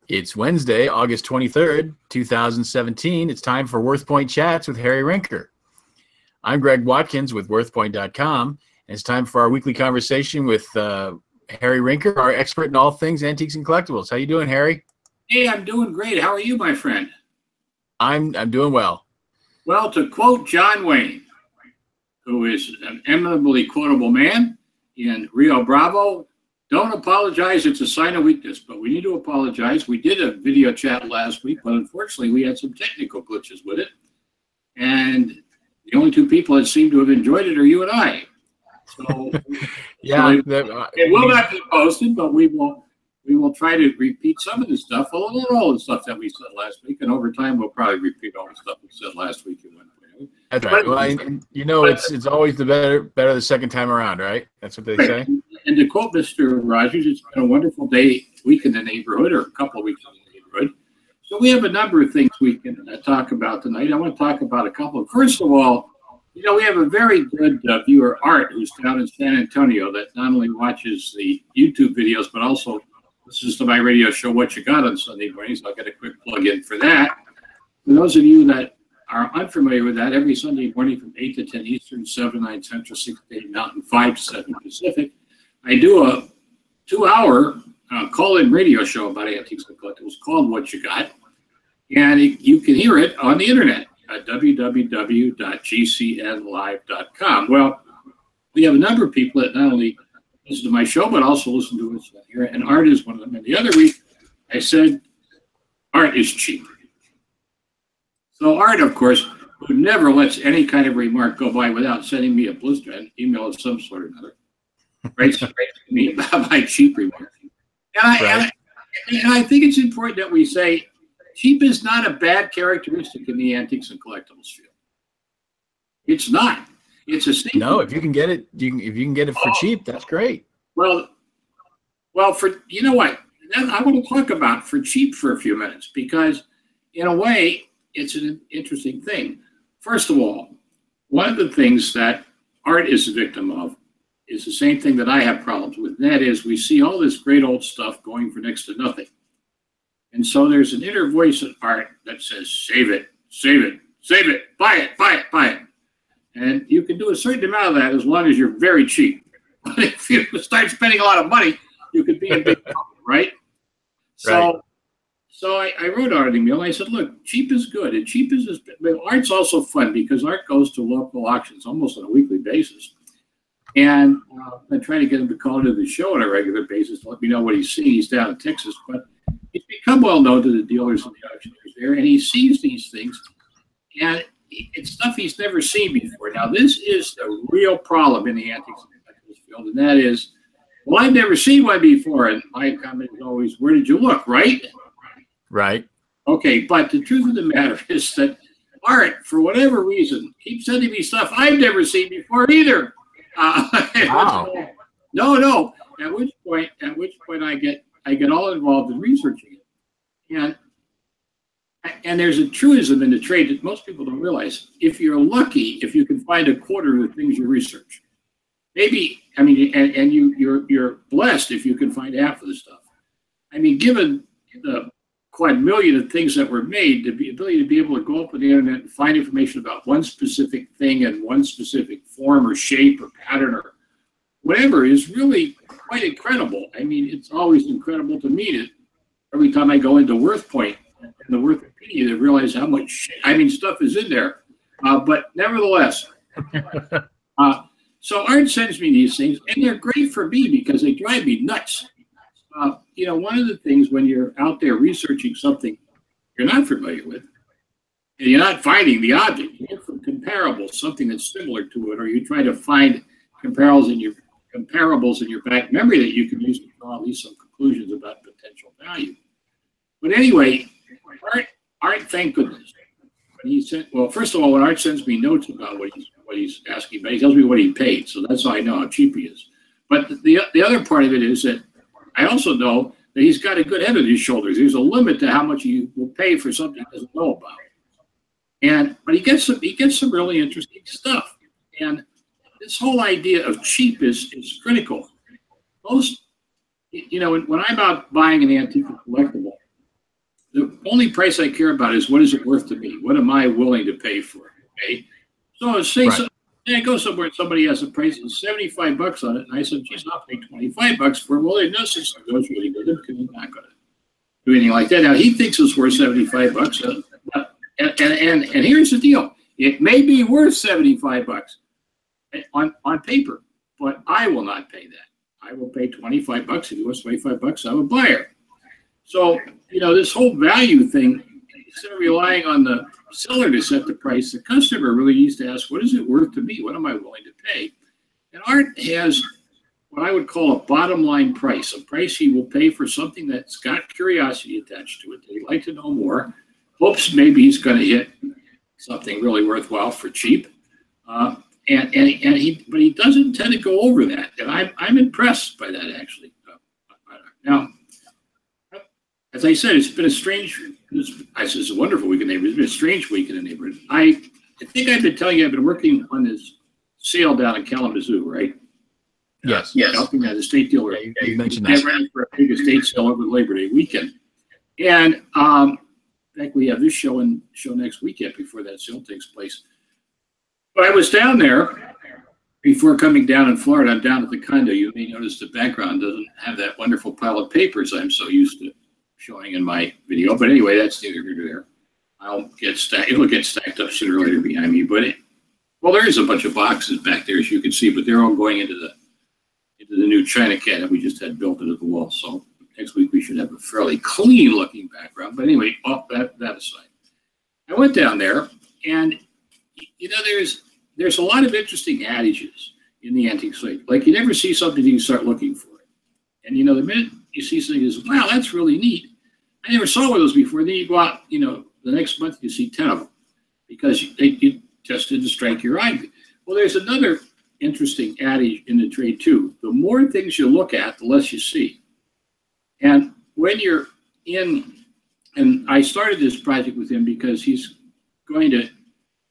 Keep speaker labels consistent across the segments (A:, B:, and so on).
A: It's Wednesday, August 23rd, 2017. It's time for WorthPoint Chats with Harry Rinker. I'm Greg Watkins with WorthPoint.com, and it's time for our weekly conversation with Harry Rinker, our expert in all things antiques and collectibles. How you doing, Harry?
B: Hey, I'm doing great. How are you, my friend?
A: I'm doing well.
B: Well, to quote John Wayne, who is an eminently quotable man in Rio Bravo, don't apologize. It's a sign of weakness, but we need to apologize. We did a video chat last week, but unfortunately we had some technical glitches with it. And the only two people that seem to have enjoyed it are you and I. So,
A: yeah,
B: it will not be posted, but we will try to repeat some of the stuff, although not all the stuff that we said last week. And over time, we'll probably repeat all the stuff we said last week.
A: That's right. It's always the better the second time around, right? That's what they say.
B: And to quote Mr. Rogers, it's been a wonderful week in the neighborhood, or a couple of weeks in the neighborhood. So we have a number of things we can talk about tonight. I want to talk about a couple. First of all, we have a very good viewer, Art, who's down in San Antonio, that not only watches the YouTube videos, but also listens to my radio show, What You Got, on Sunday mornings. I'll get a quick plug in for that. For those of you that are unfamiliar with that, every Sunday morning from 8 to 10 Eastern, 7 to 9 Central, 6 to 8 Mountain, 5 to 7 Pacific, I do a 2-hour call-in radio show about antiques and collectibles called What You Got. And you can hear it on the internet at www.gcnlive.com. Well, we have a number of people that not only listen to my show, but also listen to us here. And Art is one of them. And the other week, I said, art is cheap. So Art, of course, who never lets any kind of remark go by without sending me a blister, an email of some sort or another, writes to me about my cheap remarks. And I think it's important that we say cheap is not a bad characteristic in the antiques and collectibles field. It's not. It's a statement.
A: No, if you can get it, if you can get it for cheap, that's great.
B: Well, for you know what? I want to talk about for cheap for a few minutes, because in a way, it's an interesting thing. First of all, one of the things that art is a victim of is the same thing that I have problems with. And that is, we see all this great old stuff going for next to nothing. And so there's an inner voice in art that says, save it, save it, save it, buy it, buy it, buy it. And you can do a certain amount of that as long as you're very cheap. But if you start spending a lot of money, you could be in big trouble, right? So I wrote Art an email. I said, look, cheap is good. And cheap is, but art's also fun, because art goes to local auctions almost on a weekly basis. And I'm trying to get him to call into the show on a regular basis to let me know what he's seeing. He's down in Texas, but he's become well known to the dealers and the auctioneers there, and he sees these things, and it's stuff he's never seen before. Now, this is the real problem in the antiques and collectibles field, and that is, well, I've never seen one before, and my comment is always, where did you look, right?
A: Right.
B: Okay, but the truth of the matter is that art, for whatever reason, keeps sending me stuff I've never seen before either.
A: Wow.
B: No. At which point I get all involved in researching it, and there's a truism in the trade that most people don't realize. If you're lucky, if you can find a quarter of the things you research, maybe, I mean, and you're blessed if you can find half of the stuff. I mean, given the quadrillion of things that were made, the ability to be able to go up on the internet and find information about one specific thing and one specific form or shape or pattern or whatever is really quite incredible. I mean, it's always incredible to meet it. Every time I go into WorthPoint and the Worthpedia to realize how much stuff is in there. But nevertheless, so Art sends me these things, and they're great for me because they drive me nuts. One of the things when you're out there researching something you're not familiar with, and you're not finding the object, you look for comparables, something that's similar to it, or you try to find comparables in your back memory that you can use to draw at least some conclusions about potential value. But anyway, Art, thank goodness. First of all, when Art sends me notes about what he's asking about, he tells me what he paid, so that's how I know how cheap he is. But the other part of it is that I also know that he's got a good head on his shoulders. There's a limit to how much he will pay for something he doesn't know about. But he gets some really interesting stuff. And this whole idea of cheap is critical. When I'm out buying an antique or collectible, The only price I care about is what is it worth to me? What am I willing to pay for it? Okay. So say I go somewhere and somebody has a price of $75 on it, and I said, geez, I'll pay $25 for it. Well, they know since negotiating with him because he's not going to do anything like that. Now he thinks it's worth $75, and here's the deal: it may be worth $75 on paper, but I will not pay that. I will pay $25. If he wants $25, I will buy it. So this whole value thing, instead of relying on the seller to set the price, the customer really needs to ask, what is it worth to me? What am I willing to pay? And Art has what I would call a bottom line price, a price he will pay for something that's got curiosity attached to it, that he'd like to know more, hopes maybe he's going to hit something really worthwhile for cheap. But he doesn't tend to go over that. And I'm impressed by that, actually. Now, as I said, it's been a strange, it's a wonderful week in the neighborhood. It's been a strange week in the neighborhood. I think I've been telling you I've been working on this sale down in Kalamazoo, right?
A: Yes.
B: Helping that estate dealer.
A: Yeah, you mentioned that.
B: Ready for a big estate sale over the Labor Day weekend. And in fact, we have this show next weekend before that sale takes place. But I was down there before coming down in Florida. I'm down at the condo. You may notice the background doesn't have that wonderful pile of papers I'm so used to showing in my video. But anyway, that's neither here nor there. It'll get stacked up sooner or later behind me. But there is a bunch of boxes back there, as you can see, but they're all going into the new China cabinet we just had built into the wall. So next week we should have a fairly clean looking background. But anyway, that aside, I went down there, and there's a lot of interesting adages in the antique site. Like, you never see something until you start looking for it. And the minute you see something, you say, wow, that's really neat. I never saw one of those before. Then you go out, the next month you see 10 of them because you just didn't strike your eye. Well, there's another interesting adage in the trade too. The more things you look at, the less you see. And when you're in, and I started this project with him because he's going to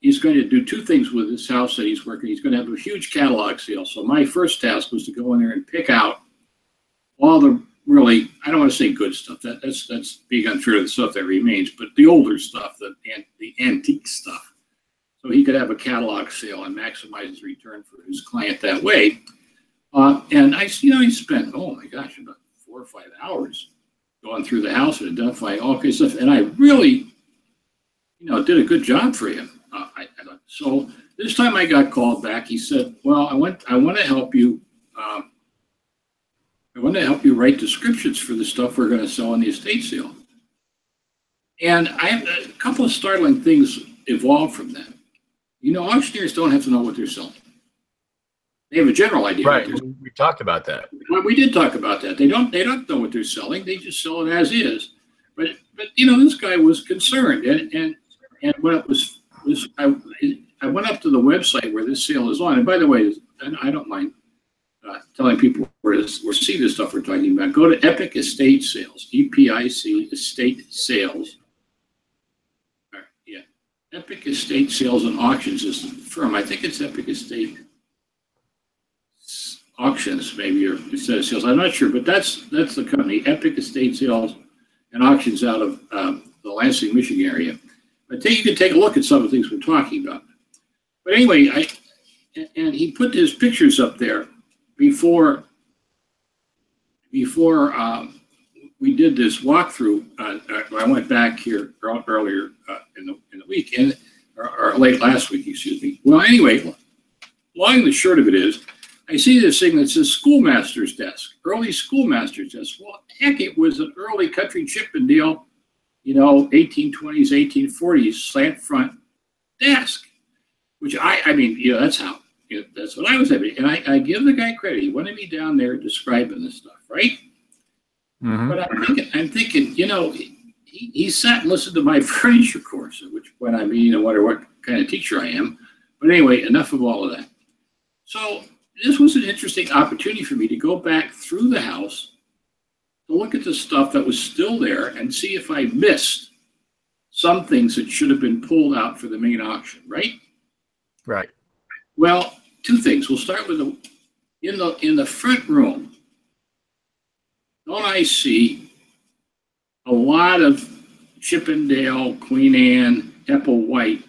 B: do two things with this house that he's working. He's going to have a huge catalog sale. So my first task was to go in there and pick out all the really, I don't want to say good stuff. That's being unfair to the stuff that remains, but the older stuff, the antique stuff. So he could have a catalog sale and maximize his return for his client that way. And he spent, oh my gosh, about 4 or 5 hours going through the house and identifying all kinds of stuff. And I really, did a good job for him. So this time I got called back. He said, well, I want to help you. I want to help you write descriptions for the stuff we're going to sell on the estate sale. And I have a couple of startling things evolved from that. Auctioneers don't have to know what they're selling. They have a general idea.
A: Right. We talked about that.
B: Well, we did talk about that. They don't know what they're selling. They just sell it as is. But this guy was concerned, and when it was I went up to the website where this sale is on. And by the way, I don't mind telling people where to see this stuff we're talking about. Go to Epic Estate Sales, EPIC Estate Sales. Epic Estate Sales and Auctions is the firm. I think it's Epic Estate Auctions, maybe, or instead of sales. I'm not sure, but that's the company, Epic Estate Sales and Auctions, out of the Lansing, Michigan area. But you can take a look at some of the things we're talking about. But anyway, and he put his pictures up there before we did this walkthrough. I went back here earlier in the week, or late last week, excuse me. Well, anyway, long and the short of it is, I see this thing that says schoolmaster's desk, early schoolmaster's desk. Well, heck, it was an early country Chippendale, 1820s, 1840s slant front desk, which I mean, that's how, that's what I was having. And I give the guy credit. He wanted me down there describing this stuff, right? Mm-hmm. But I'm thinking, he sat and listened to my furniture course, at which point I wonder what kind of teacher I am. But anyway, enough of all of that. So this was an interesting opportunity for me to go back through the house to look at the stuff that was still there and see if I missed some things that should have been pulled out for the main auction, right?
A: Right.
B: Well, two things. We'll start with in the front room. Don't I see a lot of Chippendale, Queen Anne, White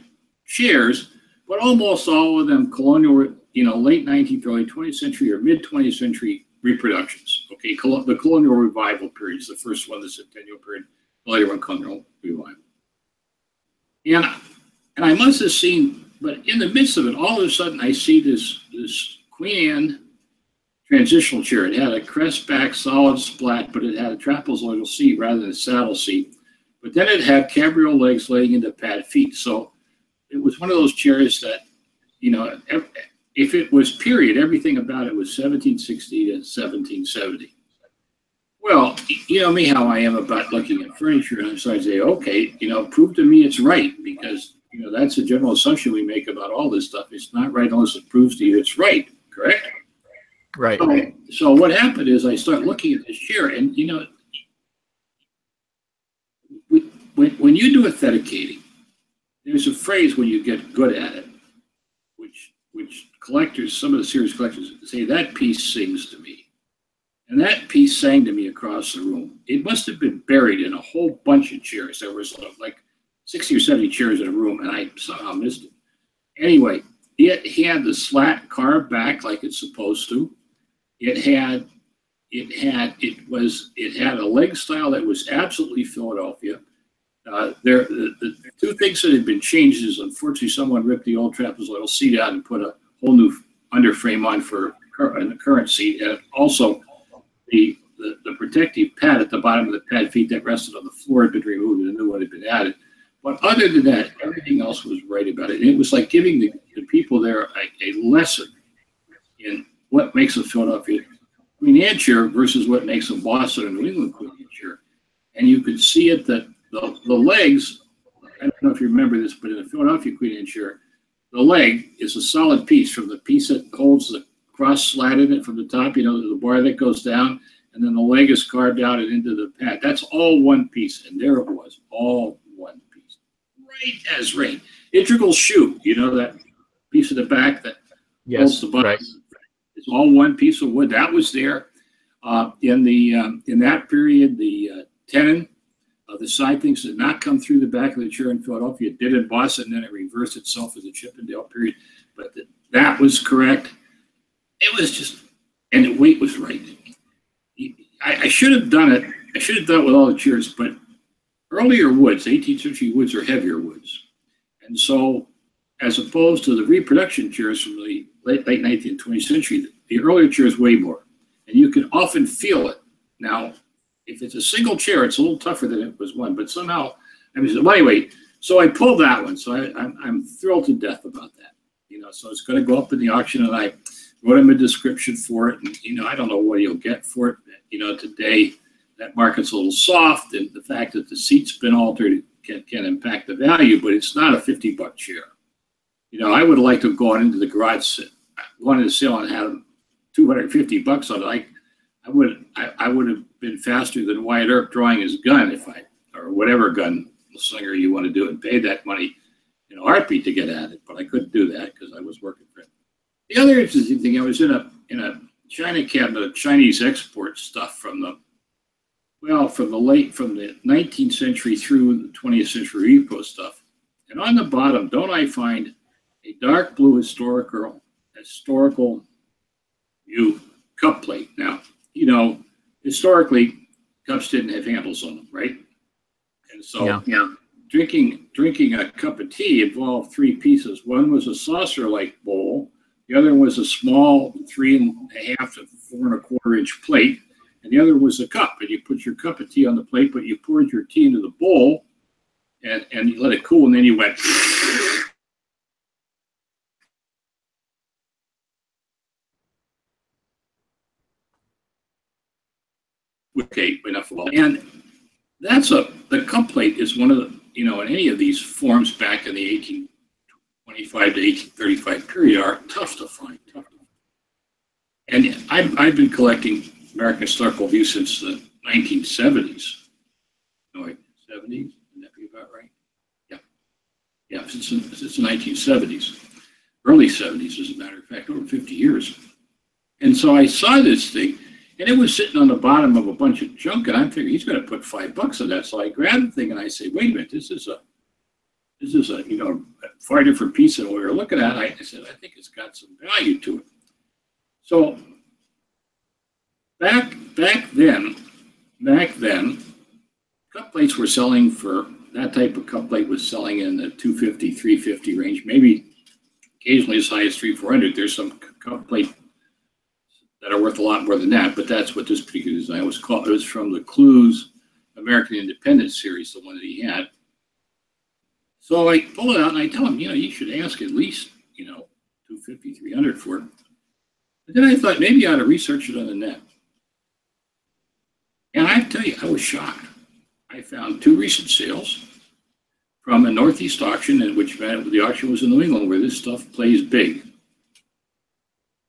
B: chairs, but almost all of them colonial, late 19th, early 20th century or mid 20th century reproductions. Okay, the colonial revival period is the first one, the centennial period, the later one, colonial revival. And I must have seen, but in the midst of it, all of a sudden I see this Queen Anne transitional chair. It had a crest back solid splat, but it had a trapezoidal seat rather than a saddle seat. But then it had cabriole legs laying into pad feet. So it was one of those chairs that, if it was period, everything about it was 1760 to 1770. Well, you know me how I am about looking at furniture, and so I say, okay, prove to me it's right, because that's a general assumption we make about all this stuff. It's not right unless it proves to you it's right, correct?
A: Right.
B: So what happened is I start looking at this chair, and when you do authenticating, there's a phrase when you get good at it, which collectors, some of the serious collectors say, that piece sings to me. And that piece sang to me across the room. It must have been buried in a whole bunch of chairs. There was like 60 or 70 chairs in a room, and I somehow missed it. Anyway, he had the slat carved back like it's supposed to. It had a leg style that was absolutely Philadelphia. The two things that had been changed is, unfortunately, someone ripped the old trapezoidal seat out and put a whole new underframe on for the current seat, and also the protective pad at the bottom of the pad feet that rested on the floor had been removed and a new one had been added. But other than that, everything else was right about it. And it was like giving the people there a lesson in what makes a Philadelphia Queen Anne chair versus what makes a Boston or New England Queen Anne chair. And you could see it that the legs, I don't know if you remember this, but in a Philadelphia Queen Anne chair, the leg is a solid piece from the piece that holds the cross slat in it from the top, the bar that goes down, and then the leg is carved out and into the pad. That's all one piece, and there it was, all one piece. Right as rain. Integral shoe, that piece of the back that holds the button. Right. It's all one piece of wood. That was there. In that period, the tenon, the side things did not come through the back of the chair in Philadelphia. It did in Boston, and then it reversed itself as a Chippendale period. But that was correct. It was just, and the weight was right. I should have done it. I should have done it with all the chairs, but earlier woods, 18th century woods, are heavier woods. And so, as opposed to the reproduction chairs from the late 19th and 20th century, the earlier chairs weigh more. And you can often feel it. Now, if it's a single chair, it's a little tougher than it was one, but somehow, well, anyway, so I pulled that one. So I'm thrilled to death about that. So it's going to go up in the auction, and I wrote him a description for it. And, I don't know what he'll get for it. Today that market's a little soft, and the fact that the seat's been altered can impact the value, but it's not a $50 chair. I would like to have gone into the garage, gone to the sale and had $250 on it. I would have been faster than Wyatt Earp drawing his gun or whatever gun slinger you want to do, and pay that money in a heartbeat to get at it. But I couldn't do that because I was working for him. The other interesting thing, I was in a China cabinet of Chinese export stuff from the 19th century through the 20th century repo stuff. And on the bottom, don't I find a dark blue historical view cup plate. Now, historically, cups didn't have handles on them, right? And so drinking a cup of tea involved three pieces. One was a saucer-like bowl. The other was a small 3.5 to 4.25 inch plate. And the other was a cup. And you put your cup of tea on the plate, but you poured your tea into the bowl and you let it cool, and then you went. Okay, enough of all. And the cup plate is one of the, in any of these forms back in the 1825 to 1835 period are tough to find. And I've been collecting American historical view since the 1970s. No, wait, 70s? Would that be about right? Yeah, since the 1970s. Early 70s, as a matter of fact, over 50 years. And so I saw this thing, And it was sitting on the bottom of a bunch of junk, and I'm thinking he's going to put $5 on that. So I grabbed the thing and I say, wait a minute, this is a a far different piece than what we were looking at. I said, I think it's got some value to it. So back then, cup plates were selling for, that type of cup plate was selling in the $250, $350 range, maybe occasionally as high as $300, $400. There's some cup plate that are worth a lot more than that, but that's what this particular design was called. It was from the Clues American Independence series, the one that he had. So I pull it out and I tell him, you should ask at least, $250, $300 for it. But then I thought maybe I ought to research it on the net. And I tell you, I was shocked. I found 2 recent sales from a Northeast auction, in which the auction was in New England, where this stuff plays big.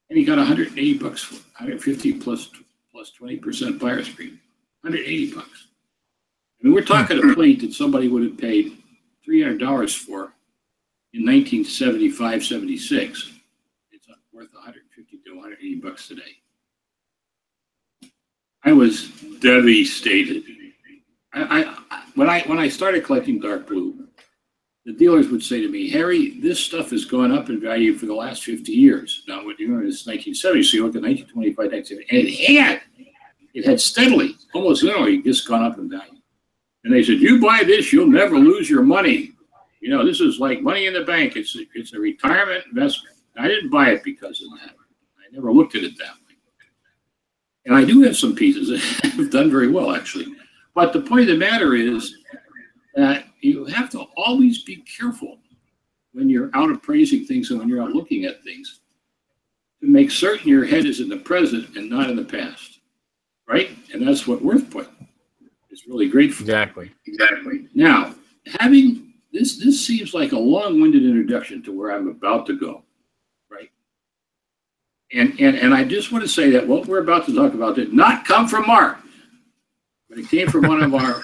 B: And he got $180 for it, 150 plus 20% buyer's premium, $180. I mean, we're talking a plate that somebody would have paid $300 for in 1975, 76. It's worth $150 to $180 today. I was devastated. When I started collecting dark blue, the dealers would say to me, Harry, this stuff has gone up in value for the last 50 years. Now, when you it's 1970, so you look at 1925, 1970, and it had steadily, almost literally, just gone up in value. And they said, you buy this, you'll never lose your money. This is like money in the bank. It's a retirement investment. I didn't buy it because of that. I never looked at it that way. And I do have some pieces that have done very well, actually. But the point of the matter is that you have to always be careful when you're out appraising things and when you're out looking at things to make certain your head is in the present and not in the past, right? And that's what WorthPoint is really great for.
A: Exactly.
B: Now, having this seems like a long-winded introduction to where I'm about to go, right? And I just want to say that what we're about to talk about did not come from Mark, but it came from one of our.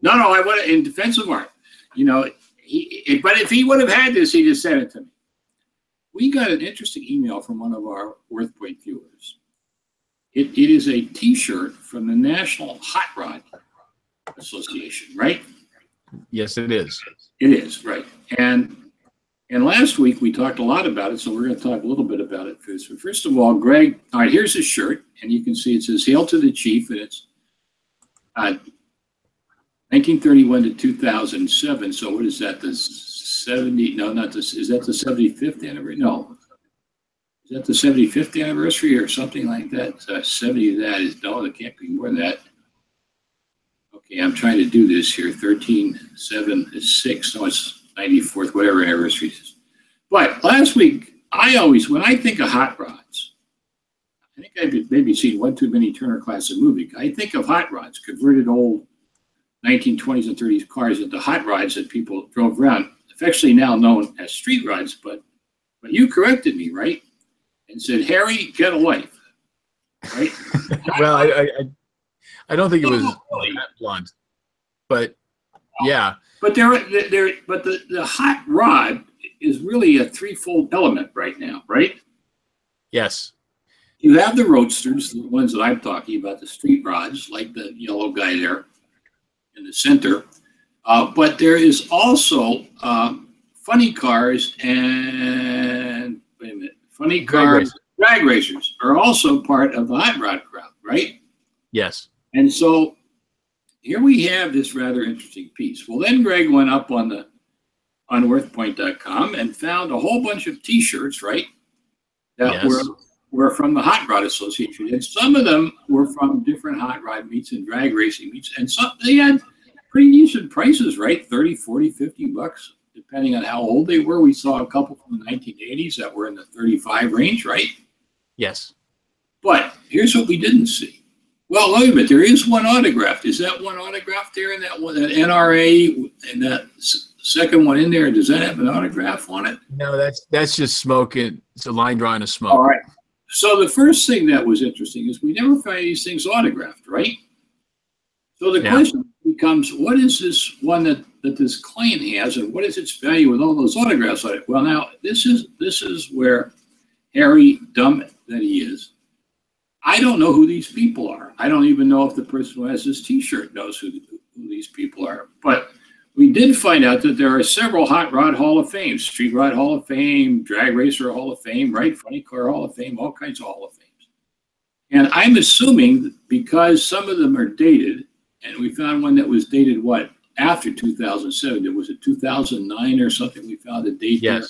B: No, I want to, in defense of Mark, but if he would have had this, he'd have sent it to me. We got an interesting email from one of our WorthPoint viewers. It is a T-shirt from the National Hot Rod Association, right?
A: Yes, it is.
B: It is, right. And last week we talked a lot about it, so we're going to talk a little bit about it first. But first of all, Greg, all right, here's his shirt, and you can see it says "Hail to the Chief," and it's 1931 to 2007. So what is that? The 70? No, not this. Is that the 75th anniversary? No. Is that the 75th anniversary or something like that? 70 of that is no. It can't be more than that. Okay, I'm trying to do this here. 13, 7 is 6. No, it's 94th, whatever anniversary it is. But last week, when I think of hot rods, I think I've maybe seen one too many Turner Classic movie. I think of hot rods, converted old 1920s and 30s cars into hot rods that people drove around, affectionately now known as street rods. But you corrected me, right? And said, Harry, get a life, right?
A: Well, I don't think it was that blunt, but yeah.
B: But the hot rod is really a threefold element right now, right?
A: Yes.
B: You have the roadsters, the ones that I'm talking about, the street rods, like the yellow guy there in the center. But there is also funny cars and, wait a minute, funny cars, drag racers are also part of the hot rod crowd, right?
A: Yes.
B: And so here we have this rather interesting piece. Well, then Greg went up on WorthPoint.com and found a whole bunch of T-shirts, right? That were from the Hot Rod Association, and some of them were from different hot rod meets and drag racing meets, and some they had pretty decent prices, right? $30, $40, $50, depending on how old they were. We saw a couple from the 1980s that were in the $35 range, right?
A: Yes.
B: But here's what we didn't see. Well, wait a minute. There is one autographed. Is that one autographed there in that one, that NRA, and that second one in there? Does that have an autograph on it?
A: No, that's just smoke. It's a line drawing of smoke.
B: All right. So the first thing that was interesting is we never find these things autographed, right? So the question becomes, what is this one that this client has, and what is its value with all those autographs on it? Well, now this is where Harry, dumb that he is, I don't know who these people are. I don't even know if the person who has this T-shirt knows who these people are. But we did find out that there are several Hot Rod Hall of Fame, Street Rod Hall of Fame, Drag Racer Hall of Fame, right? Funny Car Hall of Fame, all kinds of Hall of Fames. And I'm assuming because some of them are dated, and we found one that was dated, what, after 2007. It was a 2009 or something. We found a date there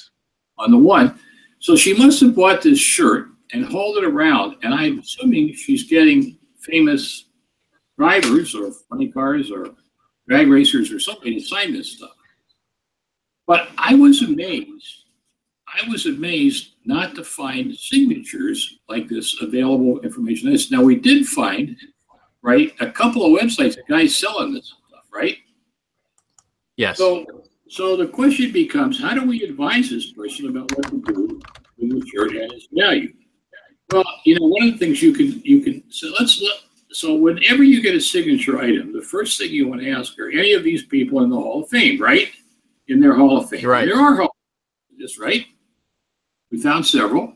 B: on the one. So she must have bought this shirt and hauled it around. And I'm assuming she's getting famous drivers or funny cars or drag racers or somebody to sign this stuff. But I was amazed. I was amazed not to find signatures like this available information. Now, we did find, right, a couple of websites, a guy selling this stuff, right?
A: Yes.
B: So the question becomes, how do we advise this person about what to do with the shirt and its value? Well, one of the things you can so whenever you get a signature item, the first thing you want to ask are any of these people in the Hall of Fame, right? In their Hall of Fame.
A: Right.
B: There are Hall of Fame, right? We found several.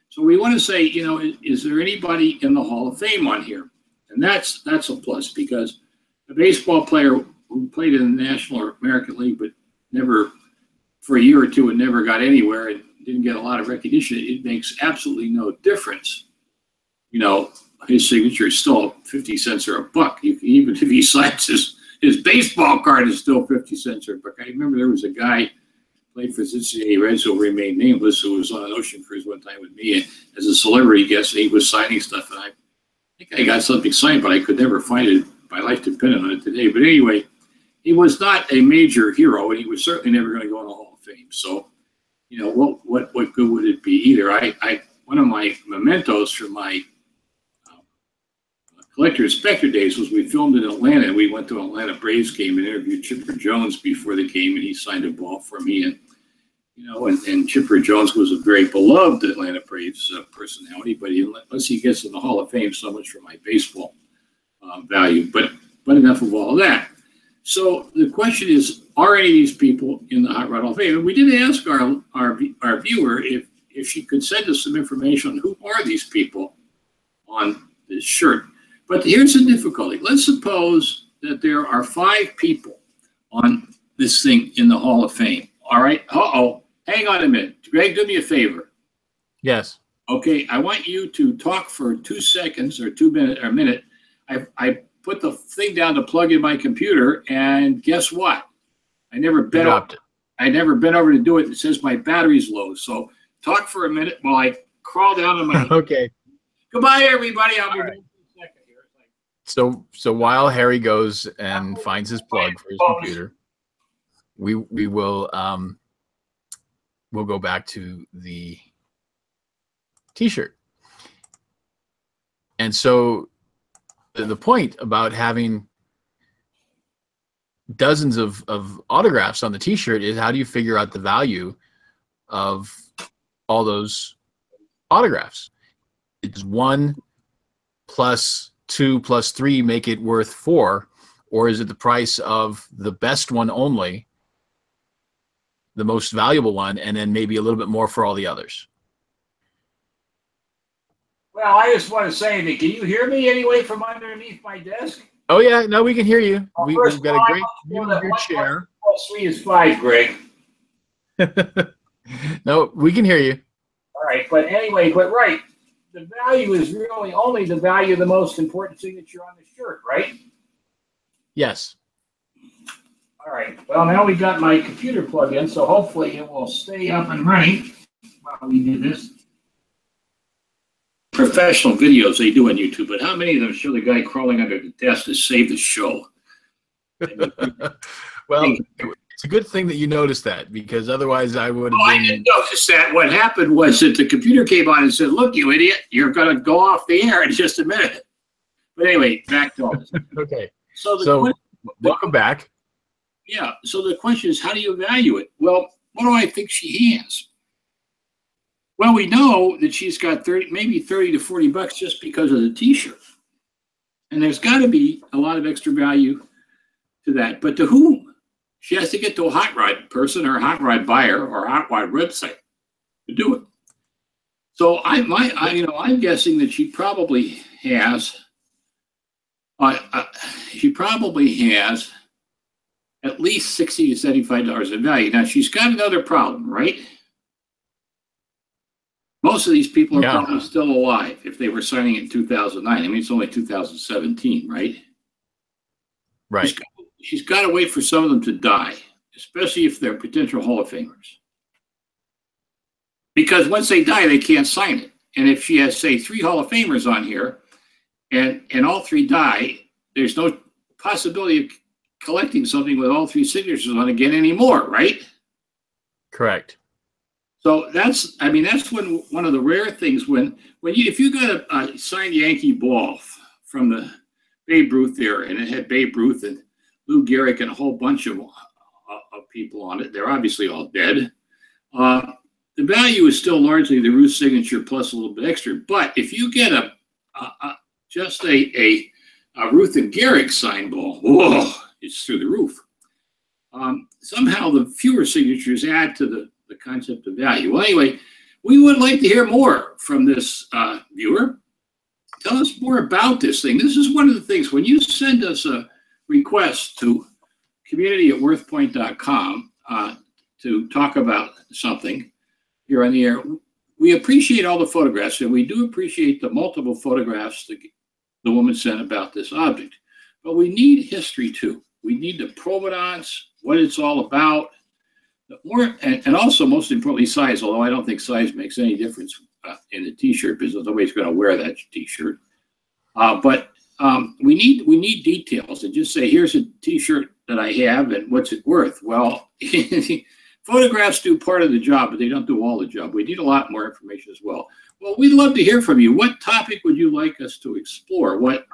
B: So we want to say, is there anybody in the Hall of Fame on here? And that's a plus, because a baseball player who played in the National or American League but never, for a year or two, and never got anywhere and didn't get a lot of recognition, it makes absolutely no difference. His signature is still 50 cents or a buck. Even if he signs his baseball card, is still 50 cents or a buck. I remember there was a guy played for Cincinnati Reds who remained nameless, who was on an ocean cruise one time with me as a celebrity guest, and he was signing stuff. And I think I got something signed, but I could never find it. My life depended on it today. But anyway, he was not a major hero, and he was certainly never going to go in the Hall of Fame. So, what good would it be either? One of my mementos from my Collector Inspector days was we filmed in Atlanta. We went to an Atlanta Braves game and interviewed Chipper Jones before the game, and he signed a ball for me. And and Chipper Jones was a very beloved Atlanta Braves personality, but unless he gets in the Hall of Fame, so much for my baseball value. But enough of all of that. So the question is, are any of these people in the Hot Rod Hall of Fame? And we did ask our viewer if she could send us some information on who are these people on this shirt. But here's the difficulty. Let's suppose that there are 5 people on this thing in the Hall of Fame. All right. Hang on a minute. Greg, do me a favor.
A: Yes.
B: Okay. I want you to talk for 2 seconds or 2 minutes or a minute. I put the thing down to plug in my computer, and guess what? I never bent over to do it. It says my battery's low. So talk for a minute while I crawl down to my.
A: Okay.
B: Goodbye, everybody. I'll be back in a second here.
A: So while Harry goes and finds his plug for his computer, we will we'll go back to the T-shirt. And so the point about having dozens of autographs on the T-shirt is, how do you figure out the value of all those autographs? It's 1 plus 2 plus 3 make it worth 4, or is it the price of the best one only, the most valuable one, and then maybe a little bit more for all the others?
B: Well, I just want to say that, can you hear me anyway from underneath my desk?
A: Oh yeah, no, we can hear you.
B: Well,
A: we've got a great view of your chair.
B: Plus 3 is 5, Greg.
A: No, we can hear you.
B: All right, but anyway, right. The value is really only the value of the most important signature on the shirt, right?
A: Yes.
B: All right. Well, now we got my computer plugged in, so hopefully it will stay up and running while we do this. Professional videos they do on YouTube, but how many of them show the guy crawling under the desk to save the show?
A: Well, it's a good thing that you noticed that, because otherwise I would have been.
B: I didn't notice that. What happened was that the computer came on and said, "Look, you idiot, you're going to go off the air in just a minute." But anyway, back to all this.
A: Okay.
B: So
A: welcome back.
B: Yeah. So the question is, how do you value it? Well, what do I think she has? Well, we know that she's got maybe 30 to 40 bucks just because of the T-shirt. And there's got to be a lot of extra value to that. But to whom? She has to get to a hot rod person or a hot rod buyer or a hot rod website to do it. So I'm guessing that she probably has at least $60 to $75 in value. Now she's got another problem, right? Most of these people are probably still alive if they were signing in 2009. I mean, it's only 2017, right?
A: Right.
B: She's got to wait for some of them to die, especially if they're potential Hall of Famers. Because once they die, they can't sign it. And if she has, say, 3 Hall of Famers on here, and all 3 die, there's no possibility of collecting something with all 3 signatures on again anymore, right?
A: Correct.
B: So that's when one of the rare things if you got a signed Yankee ball from the Babe Ruth era, and it had Babe Ruth and Lou Gehrig and a whole bunch of people on it, they're obviously all dead. The value is still largely the Ruth signature plus a little bit extra. But if you get just a Ruth and Gehrig signed ball, whoa, it's through the roof. Somehow the fewer signatures add to the concept of value. Well, anyway, we would like to hear more from this viewer. Tell us more about this thing. This is one of the things, when you send us a request to community@worthpoint.com to talk about something here on the air, we appreciate all the photographs, and we do appreciate the multiple photographs the woman sent about this object. But we need history too. We need the provenance, what it's all about, and also, most importantly, size, although I don't think size makes any difference in the t-shirt business. Nobody's going to wear that t-shirt. But we need details, and just say, here's a t-shirt that I have and what's it worth? Well, photographs do part of the job, but they don't do all the job. We need a lot more information as well. Well, we'd love to hear from you. What topic would you like us to explore? What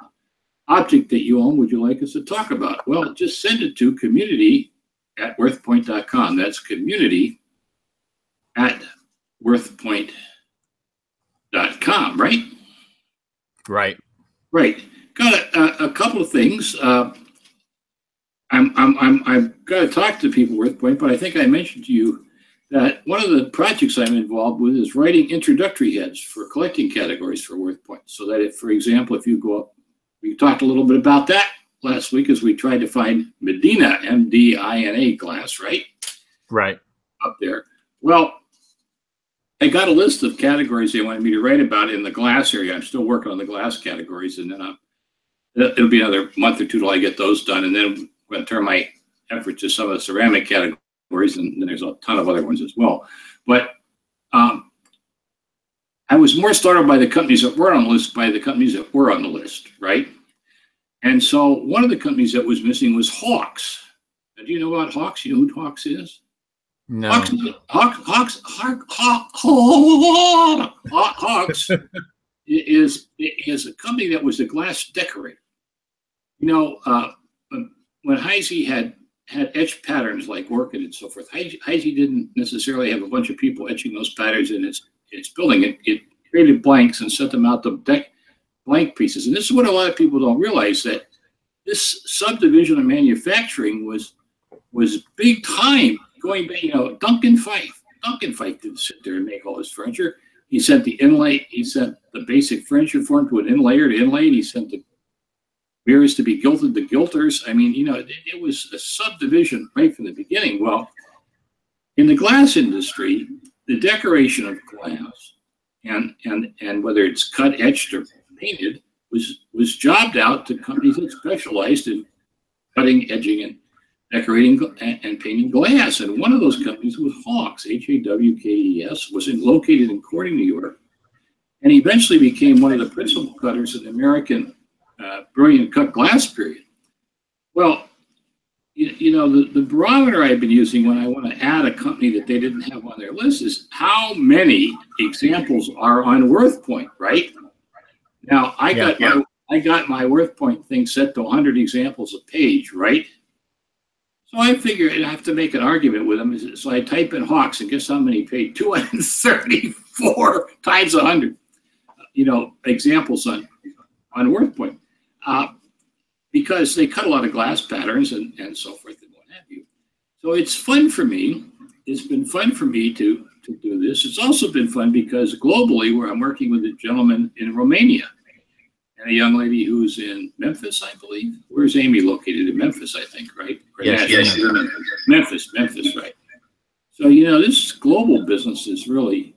B: object that you own would you like us to talk about? Well, just send it to community@worthpoint.com. That's community@worthpoint.com, right?
A: Right.
B: Right. Got a couple of things. I've got to talk to people at WorthPoint, but I think I mentioned to you that one of the projects I'm involved with is writing introductory heads for collecting categories for WorthPoint. So that if, for example, if you go up, we talked a little bit about that last week as we tried to find Medina, M-D-I-N-A glass, right?
A: Right.
B: Up there. Well, I got a list of categories they wanted me to write about in the glass area. I'm still working on the glass categories, and then it'll be another month or two till I get those done, and then I'm going to turn my effort to some of the ceramic categories, and then there's a ton of other ones as well. But I was more startled by the companies that were on the list by the companies that were on the list, right? And so one of the companies that was missing was Hawks. Now, do you know about Hawks? You know who Hawks is?
A: No.
B: Hawks is a company that was a glass decorator. You know, when Heisey had etched patterns like Orchid and so forth, Heisey didn't necessarily have a bunch of people etching those patterns in its building. It created blanks and sent them out to deck blank pieces. And this is what a lot of people don't realize, that this subdivision of manufacturing was big time. Going back, you know, Duncan Fife didn't sit there and make all his furniture. He sent the inlay, he sent the basic furniture form to an inlayer to inlay, and he sent the mirrors to be gilded to gilters. I mean, you know, it was a subdivision right from the beginning. Well, in the glass industry, the decoration of glass and whether it's cut, etched, or painted was jobbed out to companies that specialized in cutting, edging, and decorating and painting glass. And one of those companies was Hawks, H-A-W-K-E-S, was located in Corning, New York, and eventually became one of the principal cutters in the American brilliant cut glass period. Well, you know, the barometer I've been using when I want to add a company that they didn't have on their list is how many examples are on WorthPoint, right? Now, I got my WorthPoint thing set to 100 examples a page, right? So I figured I'd have to make an argument with them. So I type in Hawks, and guess how many paid? 234 times 100, you know, examples on WorthPoint. Because they cut a lot of glass patterns and so forth and what have you. So it's fun for me. It's been fun for me to do this. It's also been fun because globally, where I'm working with a gentleman in Romania. and a young lady who's in Memphis, I believe. Where's Amy located? In Memphis, I think, right?
A: Yes,
B: she's in Memphis, right? So, you know, this global business is really,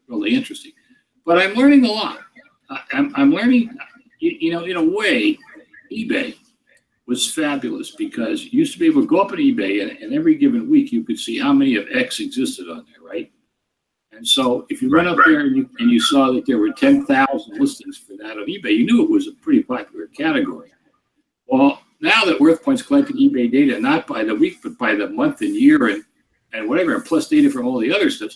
B: really interesting. But I'm learning a lot. I'm learning, you know, in a way, eBay was fabulous because you used to be able to go up on eBay and every given week you could see how many of X existed on there, right? And so if you went up there and you saw that there were 10,000 listings for that on eBay, you knew it was a pretty popular category. Well, now that WorthPoint's collecting eBay data, not by the week, but by the month and year and whatever, and plus data from all the other stuff,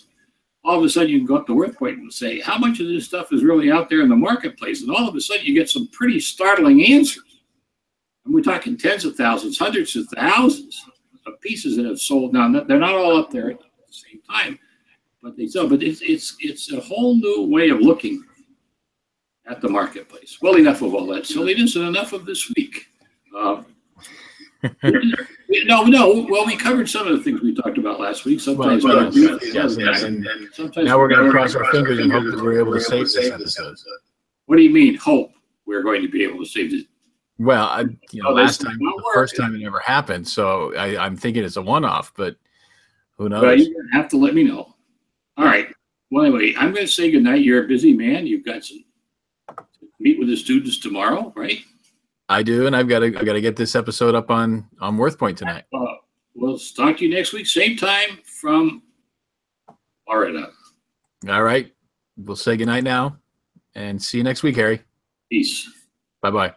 B: all of a sudden you can go up to WorthPoint and say, how much of this stuff is really out there in the marketplace? And all of a sudden you get some pretty startling answers. And we're talking tens of thousands, hundreds of thousands of pieces that have sold. Now, they're not all up there at the same time, but they sell. But it's a whole new way of looking at the marketplace. Well, enough of all that silliness and enough of this week. No. Well, we covered some of the things we talked about last week. Sometimes,
A: sometimes now we're going to cross our fingers and hope that we're able to save this episode.
B: What do you mean, hope we're going to be able to save this?
A: Well, last time, the first time it never happened, so I'm thinking it's a one-off, but who knows?
B: Well, you're going to have to let me know. All right. Well, anyway, I'm going to say goodnight. You're a busy man. You've got to meet with the students tomorrow, right?
A: I do, and I've got to get this episode up on WorthPoint tonight.
B: We'll talk to you next week, same time from Florida.
A: All right. We'll say goodnight now, and see you next week, Harry.
B: Peace.
A: Bye-bye.